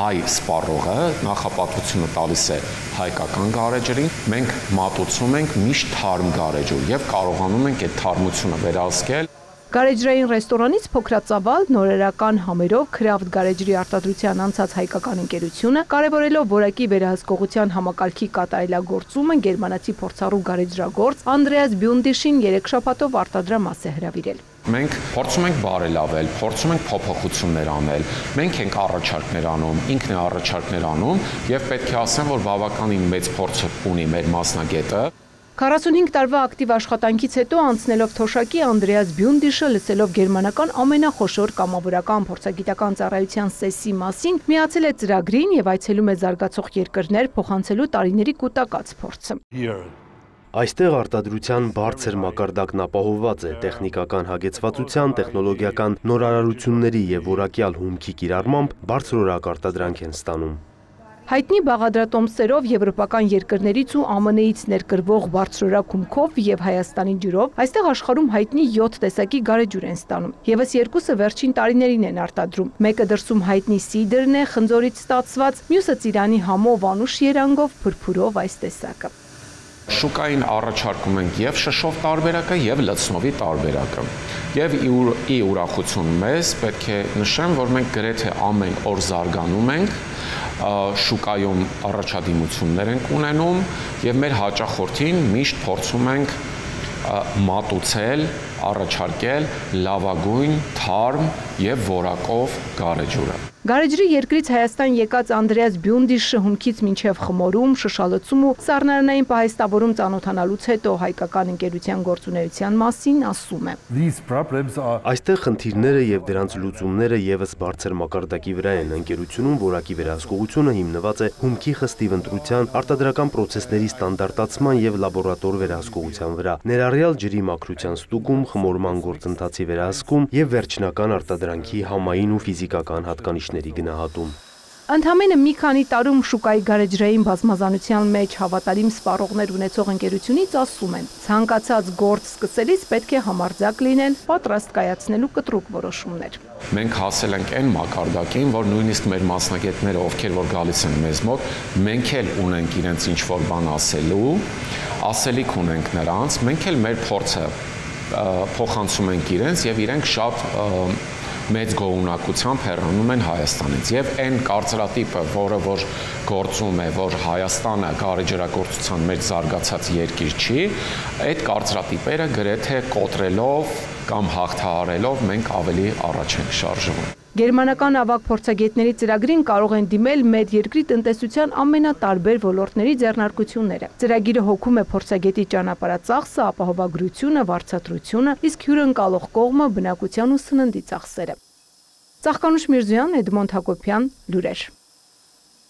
հայ սպառողը նախապատվությունը տալիս է հայկական գարեջրին, մենք մատուցում ենք միշտ թարմ գարեջուր եւ կարողանում ենք այդ թարմությունը վերահսկել։ Գարեջրային ռեստորանից փոքրածավալ նորերական համերով Քրաֆտ գարեջրի արտադրության անցած հայկական ընկերությունը, կարևորելով որակի վերահսկողության համակարգի կատարելագործումը, գերմանացի փորձառու գարեջրագործ Անդրեաս Բյունդիշին 3 շաբաթով արտադրամաս է հրավիրել։ Մենք փորձում ենք բարելավել, փորձում ենք փոփոխություններ անել, մենք ենք առաջարկներ անում, ինքն է առաջարկներ անում եւ պետք է ասեմ, որ բավականին մեծ փորձ ունի մեր մասնագետը։ 45 տարվա ակտիվ աշխատանքից հետո անցնելով թոշակի Անդրեաս Բյունդիշը լսելով գերմանական ամենախոշոր կամավորական փորձագիտական ծառայության ՍԵՍ-ի մասին միացել է ծրագրին եւ այցելում է զարգացող երկրներ փոխանցելու տարիների կուտակած փորձը։ Այստեղ արտադրության բարձր մակարդակն ապահովված է տեխնիկական հագեցվածության, տեխնոլոգիական նորարարությունների եւ որակյալ հումքի կիրառմամբ բարձրորակ արտադրանք են ստանում։ Հայտնի բաղադրատոմսերով եվրոպական երկրներից ու ԱՄՆ-ից ներկրվող բարձրորակ հումքով եւ Հայաստանի ջրով այստեղ աշխարհում հայտնի 7 տեսակի գարեջուր են ստանում։ Եվս երկուսը վերջին տարիներին են արտադրում։ Մեկը դրսում հայտնի սիդրն է, խնձորից ստացված, մյուսը ծիրանի համով, անուշ երանգով, փրփուրով այս տեսակը։ Շուկային առաջարկում ենք եւ շշով տարբերակը եւ լցնովի տարբերակը։ Եվ ի ուրախություն մեզ պետք է նշեմ, որ մենք գրեթե ամեն օր զարգանում ենք, շուկայում առաջադիմություններ ենք ունենում եւ մեր հաճախորդին միշտ փորձում ենք մատուցել, առաջարկել լավագույն, թարմ եւ որակով գարեջուրը։ Գարեջրի երկրից Հայաստան եկած Անդրեաս Բյունդիշը հումքից մինչև խմորում, շշալցում ու սառնարանային պահեստավորում ծանոթանալուց հետո հայկական ընկերության գործունեության մասին ասում է. Այստեղ խնդիրները եւ դրանց լուծումները եւս բարձր մակարդակի վրա են։ Ընկերությունում որակի վերահսկողությունը հիմնված է հումքի խստիվ ընտրության, արտադրական պրոցեսների ստանդարտացման եւ լաբորատոր վերահսկողության վրա, ներառյալ ջրի մաքրության ստուգում, խմորման գործընթացի վերահսկում եւ վերջնական արտադրանքի համային ու ֆիզիկական հատկանիշների գնահատում։ Ընդամենը մի քանի տարում շուկայի գարեջրային բազմազանության մեջ հավատարիմ սպառողներ ունեցող ընկերությունից ասում են. ցանկացած գործ սկսելիս պետք է համարձակ լինել, պատրաստ կայացնելու կտրուկ որոշումներ։ Մենք հասել ենք այն մակարդակին, որ նույնիսկ մեր մասնագետները, ովքեր որ գալիս են մեզ մոտ, մենք էլ ունենք իրենց ինչ-որ բան ասելու, ասելիք ունենք նրանց, մենք էլ մեր փորձը փոխանցում ենք իրենց եւ իրենք շատ մեծ գոհունակությամբ հեռանում են Հայաստանից եւ այն կարծրատիպը, որը որ գործում է, որ Հայաստանը գարեջրագործության մեջ զարգացած երկիր չի, այդ կարծրատիպերը գրեթե կոտրելով կամ հաղթահարելով մենք ավելի առաջ ենք շարժվում։ Գերմանական ավագ փորձագետների ծրագրին կարող են դիմել մեր երկրի տնտեսության ամենատարբեր ոլորտների ձեռնարկությունները։ Ծրագիրը հոգում է փորձագետի ճանապարհածախսը, ապահովագրությունը, վարձատրությունը, իսկ հյուրընկալող կողմը բնակության ու սննդի ծախսերը։ Ծաղկանուշ Միրզոյան, Էդմոնդ Հակոբյան, լուրեր։